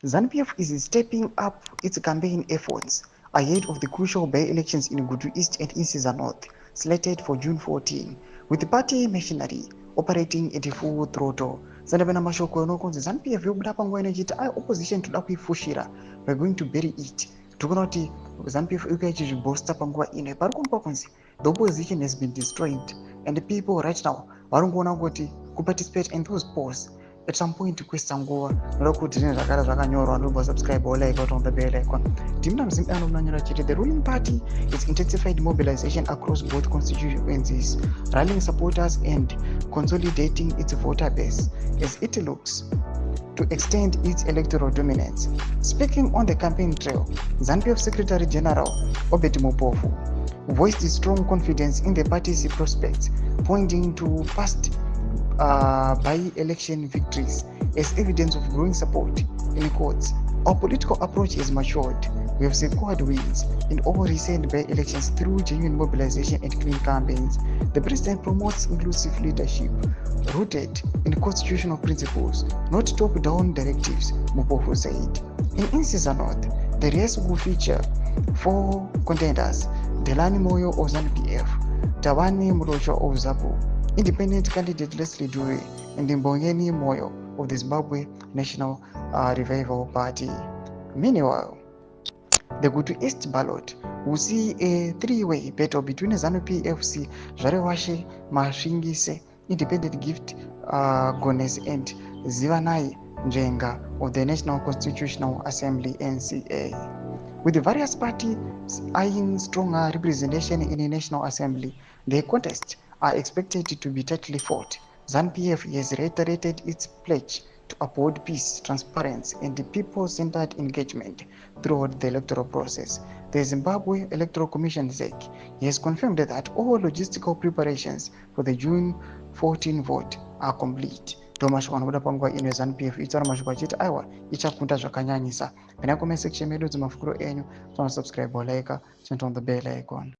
ZANU-PF is stepping up its campaign efforts ahead of the crucial by-elections in Gutu East and Insiza North, slated for June 14, with the party machinery operating at a full throttle. Zandava namashoko anokunzi ZANU-PF yobuda panguva inochiti opposition toda kuifushira, we're going to bury it. Tikuona kuti ZANU-PF ikuita ichizvibooster panguva ino. Pari kuonekwa kunzi the opposition has been destroyed and the people right now varongoona kuti kuparticipate in those polls at some point kuisa nguva noda kuti zvinhu zvakara zvakanyorwa ndobva subscribe like on the bell icon. Ndimuna mzimbano munanyora chiti the ruling party has intensified mobilization across both constituencies, rallying supporters and consolidating its voter base as it looks to extend its electoral dominance. Speaking on the campaign trail, ZANU-PF Secretary General Obed Mupofu voiced strong confidence in the party's prospects, pointing to past by-election victories as evidence of growing support. In quotes, our political approach has matured. We have secured wins in all recent by-elections through genuine mobilization and clean campaigns. The president promotes inclusive leadership rooted in constitutional principles, not top-down directives, Mupofu said. In Insiza North, the race will feature 4 contenders: Delani Moyo of ZANU-PF, Tabani Mrocho of ZAPU, independent candidate Leslie Dube, and Mbongeni Moyo of the Zimbabwe National Revival Party. Meanwhile, the Gutu East ballot will see a 3-way battle between ZANU-PF, Zvarewashe Masvingise, Independent Gift Gones, and Zivanai Njenga of the National Constitutional Assembly (NCA). With the various parties eyeing stronger representation in the National Assembly, the contests are expected to be tightly fought. ZANU-PF has reiterated its pledge to uphold peace, transparency, and people-centered engagement throughout the electoral process. The Zimbabwe Electoral Commission (ZEC) has confirmed that all logistical preparations for the June 14 vote are complete. Tomashoko anobuda panguva ino ZANU-PF itaura mashoko achiti aiwa ichakunda zvakanyanyisa. Pena comment section medu dzimafukuro enyu, subscribe, like, turn on the bell icon.